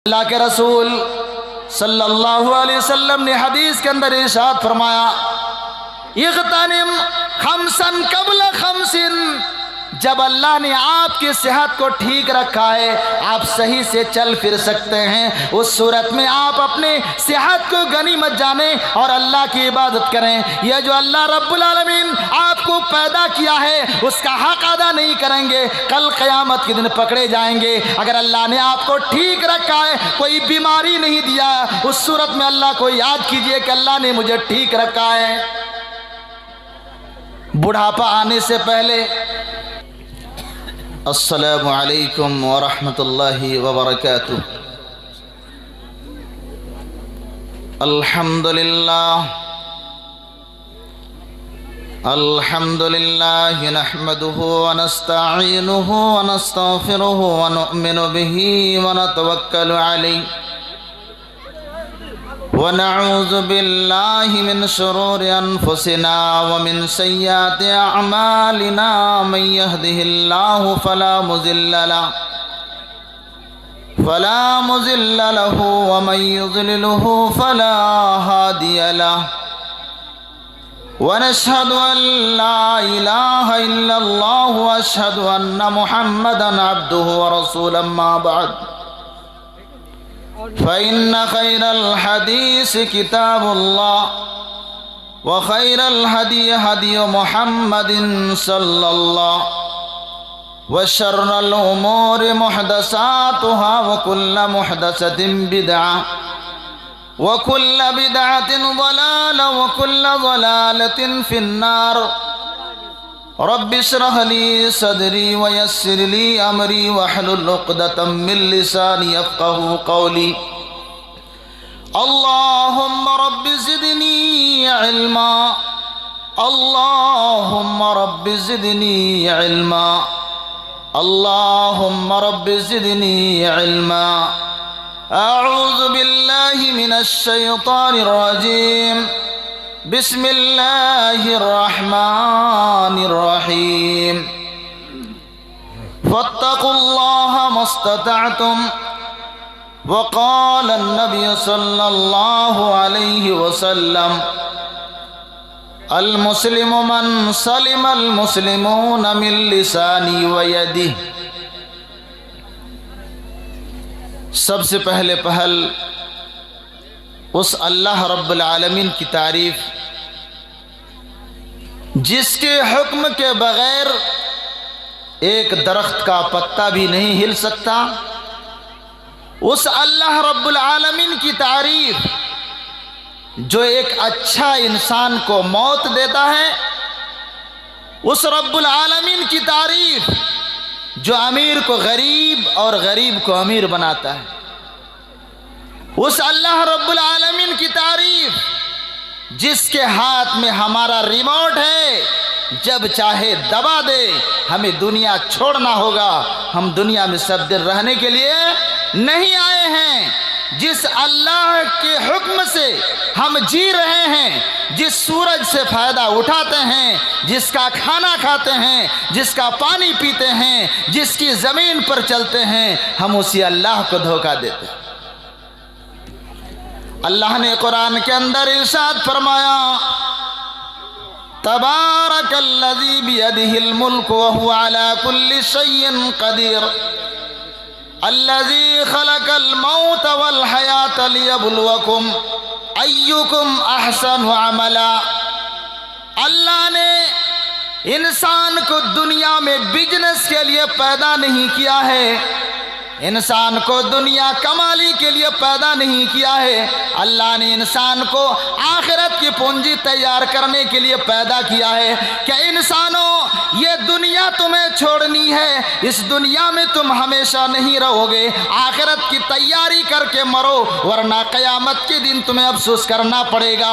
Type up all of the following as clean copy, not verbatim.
अल्लाह के रसूल सल्लल्लाहु अलैहि वसल्लम ने हदीस के अंदर इरशाद फरमाया, इग़्तनिम खमसन क़ब्ल खमसिन। जब अल्लाह ने आपकी सेहत को ठीक रखा है, आप सही से चल फिर सकते हैं, उस सूरत में आप अपने सेहत को गनीमत जाने और अल्लाह की इबादत करें। यह जो अल्लाह रब्बुल आलमीन आपको पैदा किया है, उसका हक अदा नहीं करेंगे, कल क़यामत के दिन पकड़े जाएंगे। अगर अल्लाह ने आपको ठीक रखा है, कोई बीमारी नहीं दिया, उस सूरत में अल्लाह को याद कीजिए कि अल्लाह ने मुझे ठीक रखा है। बुढ़ापा आने से पहले अस्सलामु अलैकुम व रहमतुल्लाहि व बरकातुहू। अल्हम्दुलिल्लाह नहमदुहु व नस्तईनुहु व नस्तगफिरुहु व नु'मिनु बिही व नतवक्कलु अलैहि व नऊज़ु बिल्लाहि मिन शुरूरि अनफुसिना व मिन सय्यिआति अअमालिना। मन यहदिहिल्लाहु फला मुज़िल्ल लहु व मन युज़्लिलहु फला हादिय लहु। व नशहदु अन ला इलाहा इल्लल्लाह व अशहदु अन्न मुहम्मदन अब्दुहु व रसूलुहु। अम्मा बअद फ़इन्न खैरल हदीस किताबुल्लाह व खैरल हदी हदी मुहम्मदिन सल्लल्लाहु व शर्रल उमूरि मुहदसातुहा व कुल्ल मुहदसतिन बिदअह व कुल्ल बिदअतिन ज़लाला व कुल्ल ज़लालतिन फिन्नार। रब्बि इश्रह ली सदरी व यस्सिर ली अमरी वहलुल उक़दतम मिन लिसानी यफ़क़हू क़ौली। अल्लाहुम्मा रब्बि ज़िदनी इल्मा, अल्लाहुम्मा रब्बि ज़िदनी इल्मा, अल्लाहुम्मा रब्बि ज़िदनी इल्मा। अऊज़ु बिल्लाहि मिनश शैतानिर रजीम। बिस्मिल्लाहिर रहमानिर रहीम। फत्तकुल्लाह मस्ततअतुम व क़ाल नबी सल्लल्लाहु अलैहि वसल्लम अल मुस्लिमु मन सलिमल मुस्लिमून मिन लिसानी व यदिही। सबसे पहले पहल उस अल्लाह रब्बुल आलमीन की तारीफ, जिसके हुक्म के बगैर एक दरख्त का पत्ता भी नहीं हिल सकता। उस अल्लाह रब्बुल आलमीन की तारीफ जो एक अच्छा इंसान को मौत देता है। उस रब्बुल आलमीन की तारीफ जो अमीर को गरीब और गरीब को अमीर बनाता है। उस अल्लाह रब्बुल आलमीन की तारीफ जिसके हाथ में हमारा रिमोट है, जब चाहे दबा दे, हमें दुनिया छोड़ना होगा, हम दुनिया में सब दिन रहने के लिए नहीं आए हैं। जिस अल्लाह के हुक्म से हम जी रहे हैं, जिस सूरज से फ़ायदा उठाते हैं, जिसका खाना खाते हैं, जिसका पानी पीते हैं, जिसकी ज़मीन पर चलते हैं, हम उसी अल्लाह को धोखा देते हैं। अल्लाह ने कुरान के अंदर इरशाद फरमाया, तबारकल्लज़ी बियदिहिल मुल्क व हुवा अला कुल्लि शैइन क़दीर अल्लज़ी खलक़ल मौत वल हयात लियब्लुवकुम अय्युकुम अहसनु अमला। अल्लाह ने इंसान को दुनिया में बिजनेस के लिए पैदा नहीं किया है, इंसान को दुनिया कमाली के लिए पैदा नहीं किया है। अल्लाह ने इंसान को आखिरत की पूंजी तैयार करने के लिए पैदा किया है। क्या इंसानों, ये दुनिया तुम्हें छोड़नी है, इस दुनिया में तुम हमेशा नहीं रहोगे, आखिरत की तैयारी करके मरो, वरना क़यामत के दिन तुम्हें अफसोस करना पड़ेगा।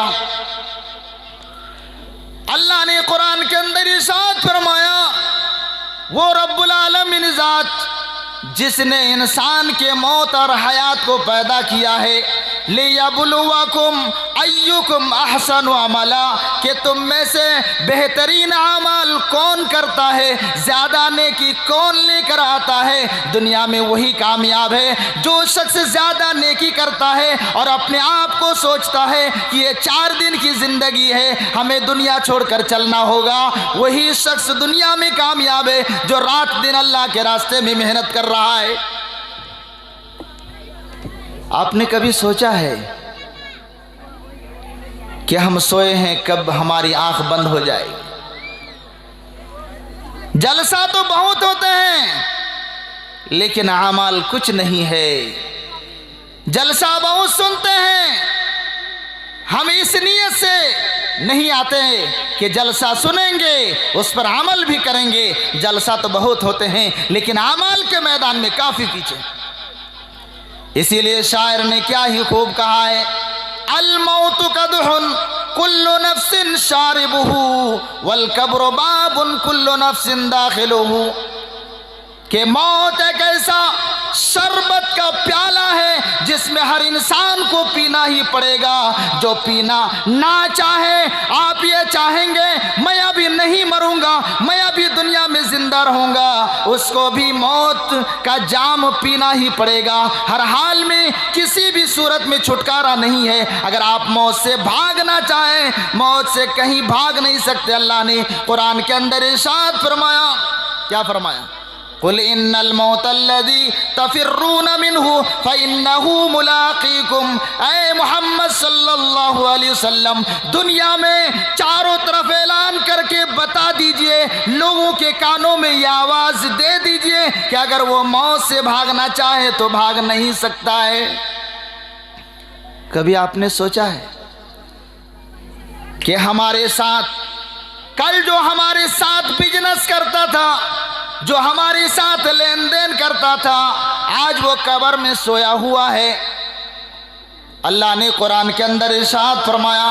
अल्लाह ने कुरान के अंदर इरशाद फरमाया, वो रब्बुल आलमीन ज़ात जिसने इंसान के मौत और हयात को पैदा किया है, लियब्लुवकुम अय्युकुम अहसनु अमला, कि तुम में से बेहतरीन अमल कौन करता है, ज़्यादा नेकी कौन लेकर आता है। दुनिया में वही कामयाब है जो शख्स ज़्यादा नेकी करता है और अपने आप को सोचता है कि ये 4 दिन की ज़िंदगी है, हमें दुनिया छोड़कर चलना होगा। वही शख्स दुनिया में कामयाब है जो रात दिन अल्लाह के रास्ते में मेहनत कर रहा है। आपने कभी सोचा है कि हम सोए हैं, कब हमारी आंख बंद हो जाएगी? जलसा तो बहुत होते हैं लेकिन अमाल कुछ नहीं है। जलसा बहुत सुनते हैं, हम इस नीयत से नहीं आते कि जलसा सुनेंगे उस पर अमल भी करेंगे। जलसा तो बहुत होते हैं लेकिन अमाल के मैदान में काफी पीछे। इसीलिए शायर ने क्या ही खूब कहा है, अल मौतु कदहुन कुल्लु नफ्सिन शारिबुहु वल कब्रु बाबुन कुल्लु नफ्सिन दाखिलुहु, कि मौत एक ऐसा शरबत का प्याला है जिसमें हर इंसान को पीना ही पड़ेगा। जो पीना ना चाहे, आप ये चाहेंगे मैं अभी नहीं मरूंगा, मैं अभी दुनिया में जिंदा रहूंगा, उसको भी मौत का जाम पीना ही पड़ेगा। हर हाल में किसी भी सूरत में छुटकारा नहीं है। अगर आप मौत से भागना चाहें, मौत से कहीं भाग नहीं सकते। अल्लाह ने कुरान के अंदर इरशाद फरमाया, क्या फरमाया, कुल इन्नल मौतल्लज़ी तफिर्रून मिन्हु फ़इन्नहु मुलाक़ीकुम। ऐ मोहम्मद सल्लल्लाहु अलैहि वसल्लम, दुनिया में चारों तरफ ऐलान करके बता दीजिए, लोगों के कानों में ये आवाज़ दे दीजिए कि अगर वो मौत से भागना चाहे तो भाग नहीं सकता है। कभी आपने सोचा है कि हमारे साथ कल जो हमारे साथ बिजनेस करता था, जो हमारे साथ लेन देन करता था, आज वो कब्र में सोया हुआ है। अल्लाह ने कुरान के अंदर इरशाद फरमाया,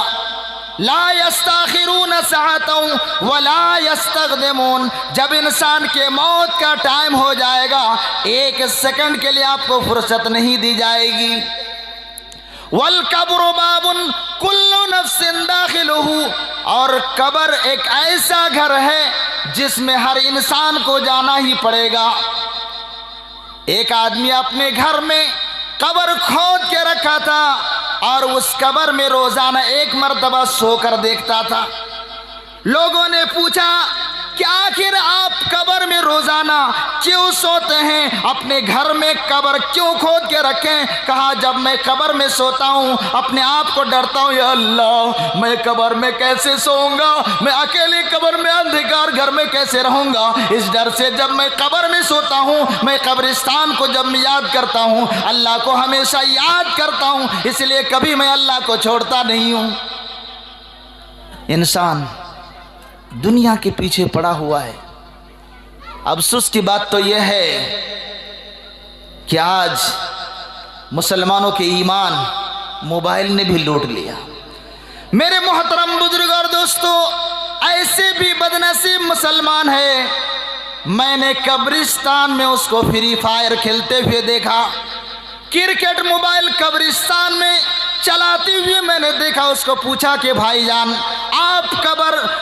ला यस्ताखिरून सअतन वला यस्तक़दिमून। जब इंसान के मौत का टाइम हो जाएगा, 1 सेकंड के लिए आपको फुर्सत नहीं दी जाएगी। वल कब्रु बाबुन कुल्लु नफ्सिन दाखिलुहु, और कब्र एक ऐसा घर है जिसमें हर इंसान को जाना ही पड़ेगा। एक आदमी अपने घर में कब्र खोद के रखा था और उस कब्र में रोजाना 1 मर्तबा सोकर देखता था। लोगों ने पूछा कि आखिर आप कब्र में रोजाना क्यों सोते हैं, अपने घर में कब्र क्यों खोद के रखें? कहा, जब मैं कब्र में सोता हूँ अपने आप को डरता हूँ, या अल्लाह मैं कब्र में कैसे सोऊंगा, मैं अकेले कब्र में अंधकार घर में कैसे रहूंगा। इस डर से जब मैं कब्र में सोता हूँ, मैं कब्रिस्तान को जब मैं याद करता हूँ, अल्लाह को हमेशा याद करता हूँ, इसलिए कभी मैं अल्लाह को छोड़ता नहीं हूँ। इंसान दुनिया के पीछे पड़ा हुआ है। अफसोस की बात तो यह है कि आज मुसलमानों के ईमान मोबाइल ने भी लूट लिया। मेरे मोहतरम बुजुर्ग और दोस्तों, ऐसे भी बदनसीब मुसलमान है, मैंने कब्रिस्तान में उसको फ्री फायर खेलते हुए देखा, क्रिकेट मोबाइल कब्रिस्तान में चलाते हुए मैंने देखा। उसको पूछा कि भाईजान आप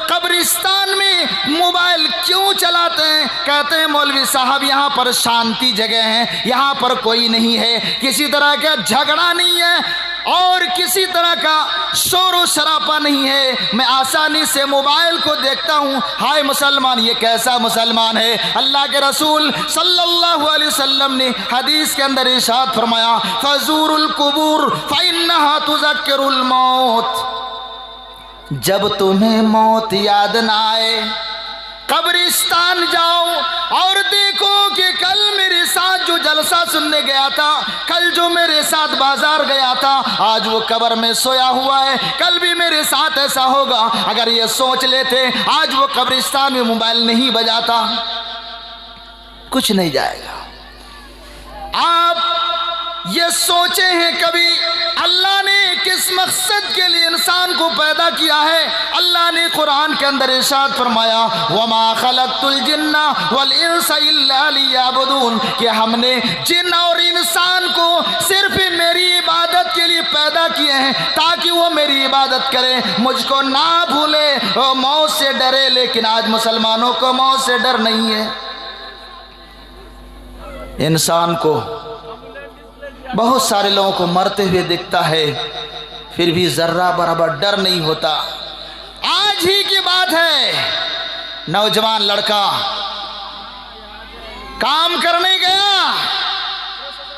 कब्रिस्तान में मोबाइल क्यों चलाते हैं? कहते हैं मौलवी साहब यहाँ पर शांति जगह है, यहाँ पर कोई नहीं है, किसी तरह का झगड़ा नहीं है और किसी तरह का शोर शराबा नहीं है, मैं आसानी से मोबाइल को देखता हूँ। हाय मुसलमान, ये कैसा मुसलमान है? अल्लाह के रसूल सल्लल्लाहु अलैहि वसल्लम ने हदीस के अंदर इरशाद फरमाया, फज़ूरुल कुबूर फ़इन्नहा तुज़क्किरुल मौत। जब तुम्हें मौत याद ना आए, कब्रिस्तान जाओ और देखो कि कल मेरे साथ जो जलसा सुनने गया था, कल जो मेरे साथ बाजार गया था, आज वो कब्र में सोया हुआ है, कल भी मेरे साथ ऐसा होगा। अगर ये सोच लेते, आज वो कब्रिस्तान में मोबाइल नहीं बजाता, कुछ नहीं जाएगा। आप ये सोचे हैं कभी अल्लाह ने किस मकसद के लिए इंसान को पैदा किया है? अल्लाह ने कुरान के अंदर इरशाद फरमाया, वमा खलक़तुल जिन्ना वल इंसा इल्ला लियअबुदून, कि हमने जिन और इंसान को सिर्फ मेरी इबादत के लिए पैदा हैं ताकि वो मेरी इबादत करे, मुझको ना भूले, वो मौत से डरे। लेकिन आज मुसलमानों को मौत से डर नहीं है। इंसान को बहुत सारे लोगों को मरते हुए दिखता है, फिर भी जर्रा बराबर डर नहीं होता। आज ही की बात है, नौजवान लड़का काम करने गया,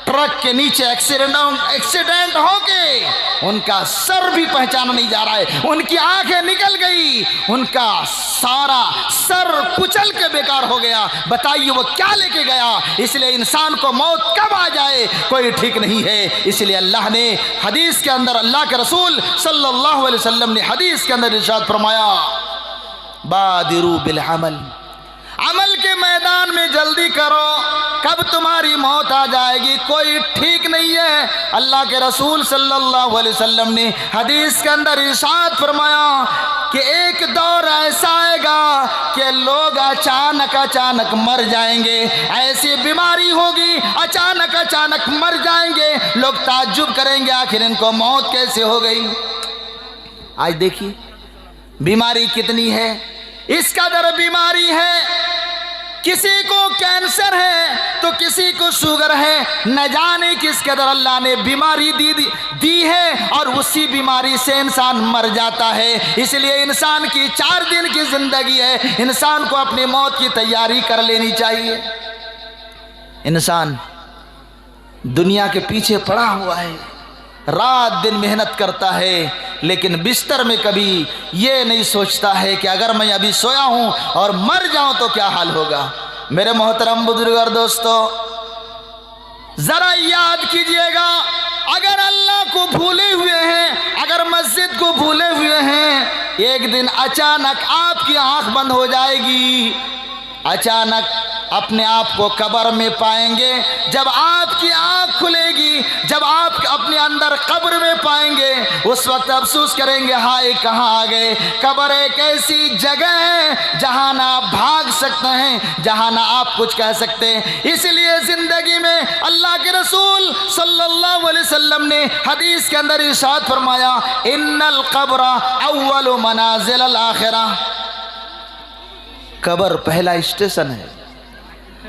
ट्रक के नीचे एक्सीडेंट होके उनका सर भी पहचाना नहीं जा रहा है, उनकी आंखें निकल गई, उनका सारा सर कुचल के बेकार हो गया। बताइए वो क्या लेके गया? इसलिए इंसान को मौत कब आ जाए कोई ठीक नहीं है। इसलिए अल्लाह ने हदीस के अंदर, अल्लाह के रसूल सल्लल्लाहु अलैहि वसल्लम ने हदीस के अंदर इरशाद फरमाया, बादिरू बिल अमल, अमल के मैदान में जल्दी करो, कब तुम्हारी मौत आ जाएगी कोई ठीक नहीं है। अल्लाह के रसूल सल्लल्लाहु अलैहि वसल्लम ने हदीस के अंदर इरशाद फरमाया कि एक दौर ऐसा आएगा कि लोग अचानक मर जाएंगे, ऐसी बीमारी होगी अचानक मर जाएंगे, लोग ताज्जुब करेंगे आखिर इनको मौत कैसे हो गई। आज देखिए बीमारी कितनी है, इस कदर बीमारी है, किसी को कैंसर है तो किसी को शुगर है, न जाने किस कदर अल्लाह ने बीमारी दी है, और उसी बीमारी से इंसान मर जाता है। इसलिए इंसान की 4 दिन की जिंदगी है, इंसान को अपनी मौत की तैयारी कर लेनी चाहिए। इंसान दुनिया के पीछे पड़ा हुआ है, रात दिन मेहनत करता है, लेकिन बिस्तर में कभी ये नहीं सोचता है कि अगर मैं अभी सोया हूं और मर जाऊं तो क्या हाल होगा। मेरे मोहतरम बुजुर्ग और दोस्तों, जरा याद कीजिएगा, अगर अल्लाह को भूले हुए हैं, अगर मस्जिद को भूले हुए हैं, एक दिन अचानक आपकी आंख बंद हो जाएगी, अचानक अपने आप को कब्र में पाएंगे। जब आपकी आंख खुलेगी, जब आप अपने अंदर कब्र में पाएंगे, उस वक्त अफसोस करेंगे, हाय कहाँ आ गए। कब्र एक ऐसी जगह है जहाँ ना आप भाग सकते हैं, जहाँ ना आप कुछ कह सकते हैं। इसलिए जिंदगी में अल्लाह के रसूल सल्लल्लाहु अलैहि वसल्लम ने हदीस के अंदर इरशाद फरमाया, इन्नल कब्र अव्वलु मनाजिल आखिरा, कब्र पहला स्टेशन है,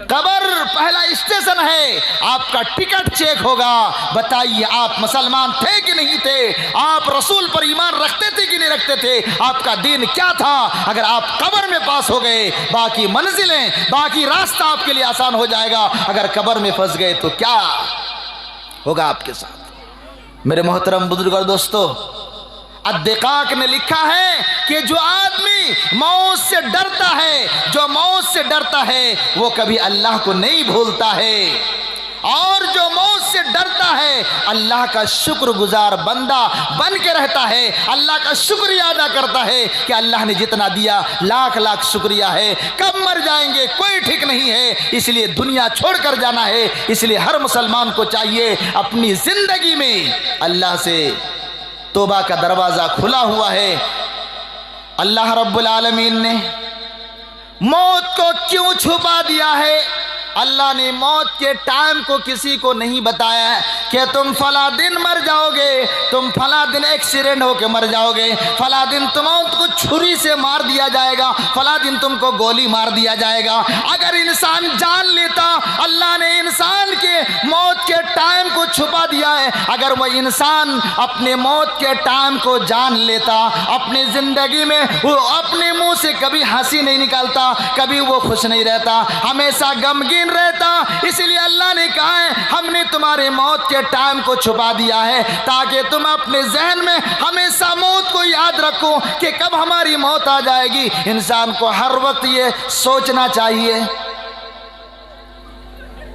कब्र पहला स्टेशन है, आपका टिकट चेक होगा। बताइए आप मुसलमान थे कि नहीं थे, आप रसूल पर ईमान रखते थे कि नहीं रखते थे, आपका दीन क्या था। अगर आप कब्र में पास हो गए, बाकी मंजिलें, बाकी रास्ता आपके लिए आसान हो जाएगा। अगर कब्र में फंस गए तो क्या होगा आपके साथ। मेरे मोहतरम बुजुर्ग और दोस्तों, अद्दिकाक ने लिखा है कि जो आदमी मौत से डरता है, जो मौत से डरता है, वो कभी अल्लाह को नहीं भूलता है, और जो मौत से डरता है अल्लाह का शुक्रगुजार बंदा बन के रहता है, अल्लाह का शुक्रिया अदा करता है कि अल्लाह ने जितना दिया लाख लाख शुक्रिया है। कब मर जाएंगे कोई ठीक नहीं है, इसलिए दुनिया छोड़कर जाना है। इसलिए हर मुसलमान को चाहिए अपनी जिंदगी में अल्लाह से तौबा का दरवाज़ा खुला हुआ है। अल्लाह रब्बुल आलमीन ने मौत को क्यों छुपा दिया है? अल्लाह ने मौत के टाइम को किसी को नहीं बताया कि तुम फला दिन मर जाओगे, तुम फला दिन एक्सीडेंट होके मर जाओगे, फला दिन तुमको छुरी से मार दिया जाएगा, फला दिन तुमको गोली मार दिया जाएगा। अगर इंसान जान लेता, अल्लाह ने इंसान के मौत के टाइम को छुपा दिया है। अगर वह इंसान अपने मौत के टाइम को जान लेता, अपनी ज़िंदगी में वो अपने मुंह से कभी हंसी नहीं निकालता, कभी वो खुश नहीं रहता, हमेशा गमगीन रहता। इसलिए अल्लाह ने कहा है हमने तुम्हारे मौत के टाइम को छुपा दिया है ताकि तुम अपने जहन में हमेशा मौत को याद रखो कि कब हमारी मौत आ जाएगी। इंसान को हर वक्त ये सोचना चाहिए।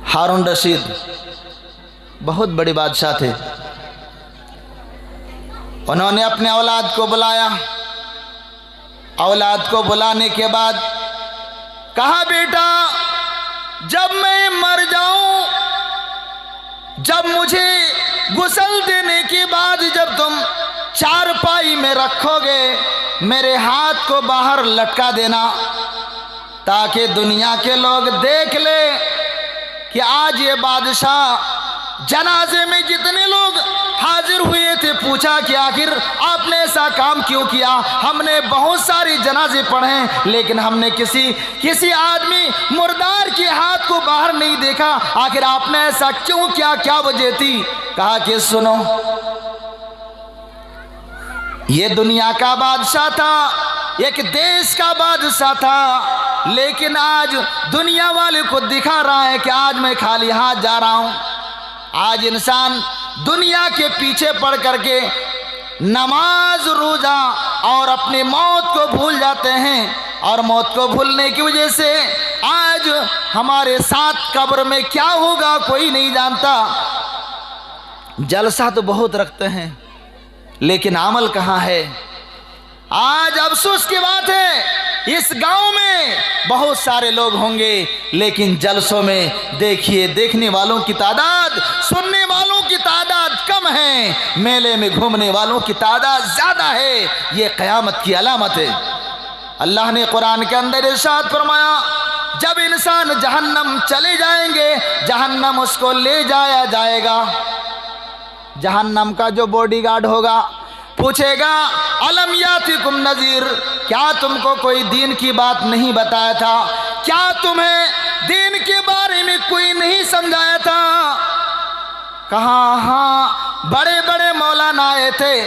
हारून रशीद बहुत बड़े बादशाह थे। उन्होंने अपने औलाद को बुलाया। औलाद को बुलाने के बाद कहा, बेटा जब मैं मर जाऊं, जब मुझे गुस्ल देने के बाद जब तुम चारपाई में रखोगे, मेरे हाथ को बाहर लटका देना ताकि दुनिया के लोग देख ले कि आज ये बादशाह जनाजे में जितने लोग हाजिर हुए थे पूछे पूछा कि आखिर आपने ऐसा काम क्यों किया? हमने बहुत सारे जनाजे पढ़े लेकिन हमने किसी आदमी मुर्दार के हाथ को बाहर नहीं देखा, आखिर आपने ऐसा क्यों किया, क्या वजह थी? कहा कि सुनो, ये दुनिया का बादशाह था, एक देश का बादशाह था, लेकिन आज दुनिया वाले को दिखा रहा है कि आज मैं खाली हाथ जा रहा हूं। आज इंसान दुनिया के पीछे पड़ करके नमाज, रोजा और अपनी मौत को भूल जाते हैं, और मौत को भूलने की वजह से आज हमारे साथ कब्र में क्या होगा कोई नहीं जानता। जलसा तो बहुत रखते हैं लेकिन अमल कहाँ है? आज अफसोस की बात है, इस गांव में बहुत सारे लोग होंगे लेकिन जलसों में देखिए देखने वालों की तादाद, सुनने वालों की तादाद कम है, मेले में घूमने वालों की तादाद ज्यादा है। ये क़यामत की अलामत है। अल्लाह ने कुरान के अंदर इरशाद फरमाया, जब इंसान जहन्नम चले जाएंगे, जहन्नम उसको ले जाया जाएगा। जहन्नम का जो बॉडीगार्ड होगा पूछेगा, अलम यातिकुम नज़ीर, क्या तुमको कोई दीन की बात नहीं बताया था? क्या तुम्हें दीन के बारे में कोई नहीं समझाया था? कहा हाँ, बड़े बड़े मौलाना आए थे,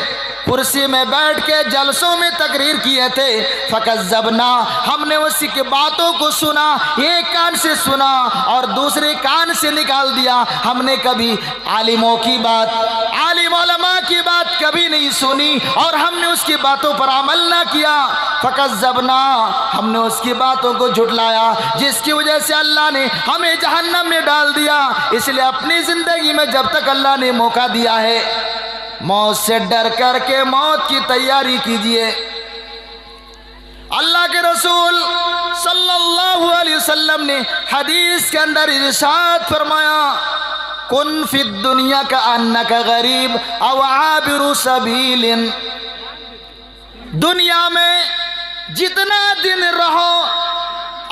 कुर्सी में बैठ के जलसों में तकरीर किए थे, फकज़्ज़बना, हमने उसी की बातों को सुना, एक कान से सुना और दूसरे कान से निकाल दिया। हमने कभी आलिमों की बात, आलिम उलमा की बात कभी नहीं सुनी और हमने उसकी बातों पर अमल ना किया। फकज़्ज़बना, हमने उसकी बातों को झुटलाया, जिसकी वजह से अल्लाह ने हमें जहन्नम में डाल दिया। इसलिए अपनी ज़िंदगी में जब तक अल्लाह ने मौका दिया है, मौत से डर करके मौत की तैयारी कीजिए। अल्लाह के रसूल सल्लल्लाहु अलैहि वसल्लम ने हदीस के अंदर इरशाद फरमाया, कुन फिद दुनिया का अन्नका गरीब अव आबिरु सबीलिन, दुनिया में जितना दिन रहो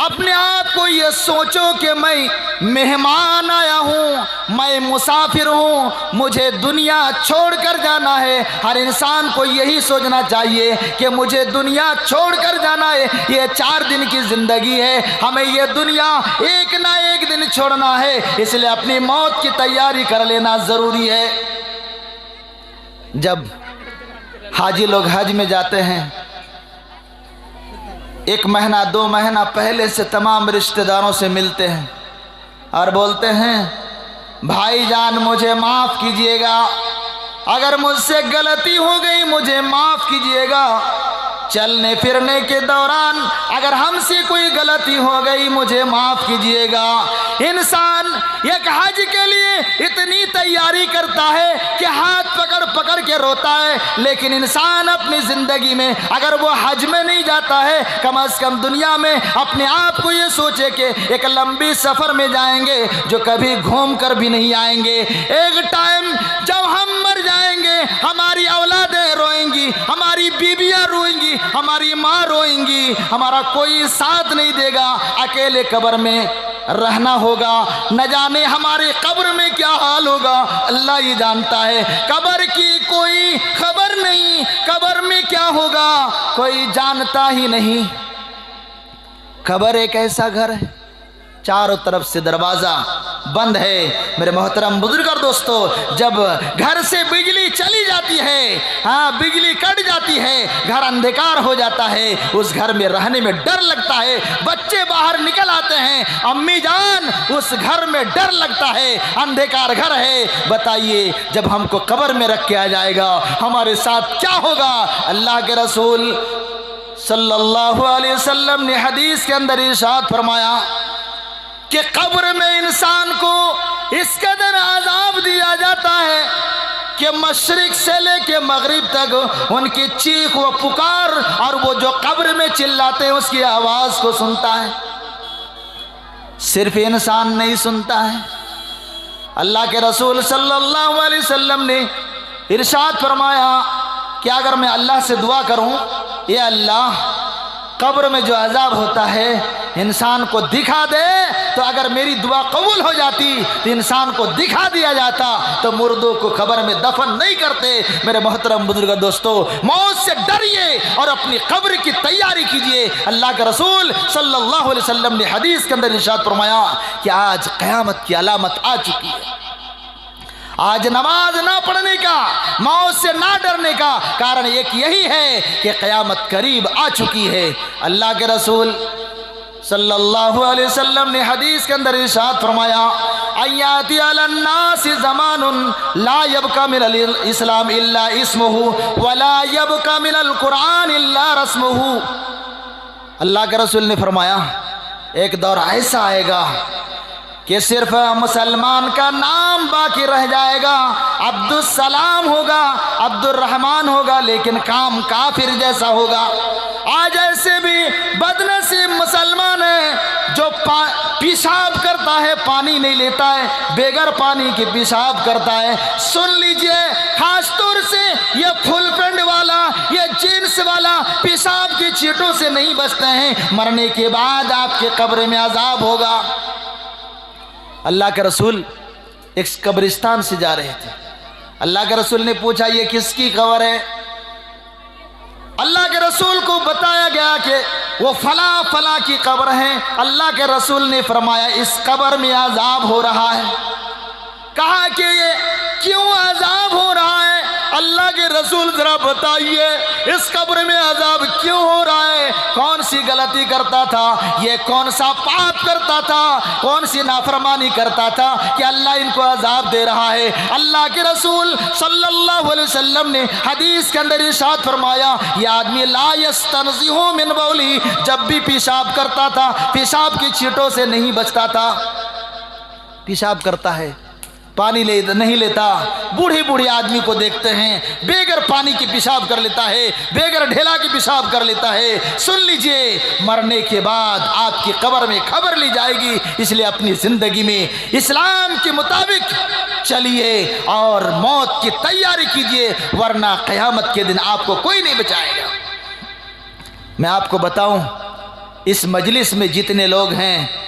अपने आप को ये सोचो कि मैं मेहमान आया हूँ, मैं मुसाफिर हूँ, मुझे दुनिया छोड़कर जाना है। हर इंसान को यही सोचना चाहिए कि मुझे दुनिया छोड़कर जाना है। ये 4 दिन की ज़िंदगी है, हमें ये दुनिया एक ना एक दिन छोड़ना है, इसलिए अपनी मौत की तैयारी कर लेना ज़रूरी है। जब हाजी लोग हज में जाते हैं, 1 महीना 2 महीना पहले से तमाम रिश्तेदारों से मिलते हैं और बोलते हैं, भाईजान मुझे माफ़ कीजिएगा, अगर मुझसे गलती हो गई मुझे माफ़ कीजिएगा, चलने फिरने के दौरान अगर हमसे कोई गलती हो गई मुझे माफ़ कीजिएगा। इंसान एक हज के लिए इतनी तैयारी करता है कि हाथ पकड़ पकड़ के रोता है, लेकिन इंसान अपनी ज़िंदगी में अगर वो हज में नहीं जाता है, कम से कम दुनिया में अपने आप को ये सोचे कि एक लंबी सफ़र में जाएंगे जो कभी घूम कर भी नहीं आएंगे। एक टाइम जब हम मर जाएंगे, हमारी औलादें रोएंगी, हमारी बीबियाँ रोएंगी, हमारी माँ रोएंगी, हमारा कोई साथ नहीं देगा, अकेले कब्र में रहना होगा। न जाने हमारे कब्र में क्या हाल होगा, अल्लाह ही जानता है। कब्र की कोई खबर नहीं, कब्र में क्या होगा कोई जानता ही नहीं। कब्र एक ऐसा घर है, चारों तरफ से दरवाज़ा बंद है। मेरे मोहतरम बुजुर्ग और दोस्तों, जब घर से बिजली चली जाती है, हाँ बिजली कट जाती है, घर अंधकार हो जाता है, उस घर में रहने में डर लगता है। बच्चे बाहर निकल आते हैं, अम्मी जान उस घर में डर लगता है, अंधकार घर है। बताइए जब हमको कब्र में रख के आ जाएगा हमारे साथ क्या होगा? अल्लाह के रसूल सल्लल्लाहु अलैहि वसल्लम ने हदीस के अंदर इरशाद फरमाया कि कब्र में इंसान को इस कदर अज़ाब दिया जाता है कि मशरिक से लेके मगरिब तक उनकी चीख व पुकार और वो जो कब्र में चिल्लाते हैं उसकी आवाज़ को सुनता है। सिर्फ इंसान नहीं सुनता है, अल्लाह के रसूल सल्लल्लाहु अलैहि वसल्लम ने इरशाद फरमाया कि अगर मैं अल्लाह से दुआ करूं, ये अल्लाह कब्र में जो अज़ाब होता है इंसान को दिखा दे तो अगर मेरी दुआ कबूल हो जाती तो इंसान को दिखा दिया जाता तो मुर्दों को कब्र में दफन नहीं करते। मेरे मोहतरम बुजुर्ग दोस्तों, मौत से डरिए और अपनी कब्र की तैयारी कीजिए। अल्लाह के रसूल सल्लल्लाहु अलैहि वसल्लम ने हदीस के अंदर इरशाद फरमाया कि आज क़यामत की अलामत आ चुकी है। आज नमाज ना पढ़ने का, मौत से ना डरने का कारण एक यही है कि क़यामत करीब आ चुकी है। अल्लाह के रसूल सल्लल्लाहु अलैहि वसल्लम ने हदीस के अंदर इरशाद फरमाया, अय्याती अलन्नास ज़मानुन ला यबका मिनल इस्लाम इल्ला इस्मुहु वला यबका मिनल कुरान इल्ला रस्मुहु। अल्लाह के रसूल ने फरमाया एक दौर ऐसा आएगा कि सिर्फ मुसलमान का नाम बाकी रह जाएगा। अब्दुस्सलाम होगा, अब्दुर्रहमान होगा, लेकिन काम काफिर जैसा होगा। आज ऐसे भी बदनसीब मुसलमान है जो पेशाब करता है, पानी नहीं लेता है, बेगर पानी के पेशाब करता है। सुन लीजिए, खास तौर से ये फुल पैंट वाला, ये जीन्स वाला पेशाब की चींटों से नहीं बचते हैं। मरने के बाद आपके कब्र में अजाब होगा। अल्लाह के रसूल एक कब्रिस्तान से जा रहे थे। अल्लाह के रसूल ने पूछा ये किसकी कब्र है? अल्लाह के रसूल को बताया गया कि वो फला फला की कब्र है। अल्लाह के रसूल ने फरमाया इस कब्र में अजाब हो रहा है। कहा कि ये क्यों अजाब हो रहा है? अल्लाह के रसूल जरा बताइए इस कब्र में अजाब क्यों हो रहा है? कौन सी गलती करता था, ये कौन सा पाप करता था, कौन सी नाफरमानी करता था कि अल्लाह इनको अजाब दे रहा है? अल्लाह के रसूल सल्लल्लाहु अलैहि वसल्लम ने हदीस के अंदर इरशाद फरमाया ये आदमी ला यस्तनज़िहु मिन बौली, जब भी पेशाब करता था पेशाब की चींटों से नहीं बचता था। पेशाब करता है, पानी नहीं लेता। बूढ़े बूढ़े आदमी को देखते हैं बेगर पानी की पेशाब कर लेता है, बेगर ढेला की पेशाब कर लेता है। सुन लीजिए, मरने के बाद आपकी कब्र में खबर ली जाएगी। इसलिए अपनी ज़िंदगी में इस्लाम के मुताबिक चलिए और मौत की तैयारी कीजिए, वरना क़यामत के दिन आपको कोई नहीं बचाएगा। मैं आपको बताऊं, इस मजलिस में जितने लोग हैं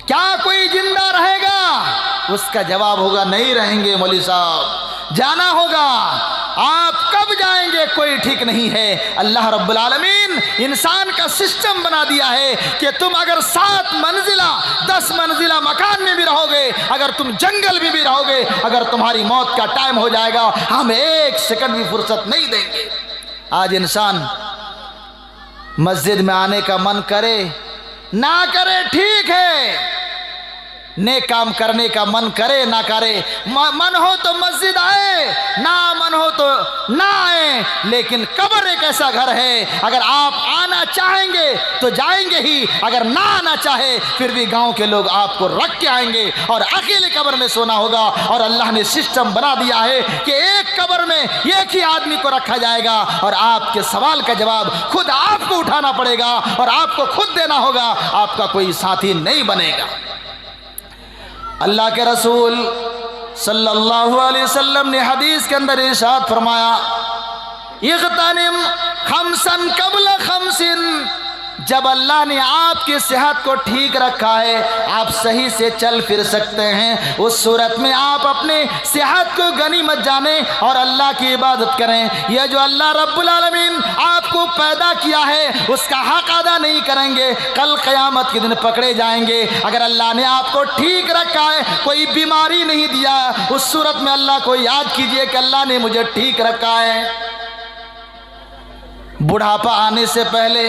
क्या कोई जिंदा रहेगा? उसका जवाब होगा नहीं रहेंगे मौलवी साहब, जाना होगा। आप कब जाएंगे कोई ठीक नहीं है। अल्लाह रब्बुल आलमीन इंसान का सिस्टम बना दिया है कि तुम अगर 7 मंजिला 10 मंजिला मकान में भी रहोगे, अगर तुम जंगल में भी रहोगे, अगर तुम्हारी मौत का टाइम हो जाएगा, हम 1 सेकंड भी फुर्सत नहीं देंगे। आज इंसान मस्जिद में आने का मन करे ना करे ठीक है, नेक काम करने का मन करे ना करे, मन हो तो मस्जिद आए, ना मन हो तो ना आए, लेकिन कब्र एक ऐसा घर है अगर आप आना चाहेंगे तो जाएंगे ही, अगर ना आना चाहे फिर भी गांव के लोग आपको रख के आएंगे और अकेले कब्र में सोना होगा। और अल्लाह ने सिस्टम बना दिया है कि एक कब्र में एक ही आदमी को रखा जाएगा और आपके सवाल का जवाब खुद आपको उठाना पड़ेगा और आपको खुद देना होगा, आपका कोई साथी नहीं बनेगा। अल्लाह के रसूल सल्लल्लाहु अलैहि वसल्लम ने हदीस के अंदर इरशाद फरमाया इग़्तनिम खमसन क़ब्ल खमसिन, जब अल्लाह ने आपकी सेहत को ठीक रखा है, आप सही से चल फिर सकते हैं, उस सूरत में आप अपने सेहत को गनीमत जाने और अल्लाह की इबादत करें। यह जो अल्लाह रब्बुल आलमीन आपको पैदा किया है उसका हक अदा नहीं करेंगे, कल क़यामत के दिन पकड़े जाएंगे। अगर अल्लाह ने आपको ठीक रखा है, कोई बीमारी नहीं दिया, उस सूरत में अल्लाह को याद कीजिए कि अल्लाह ने मुझे ठीक रखा है। बुढ़ापा आने से पहले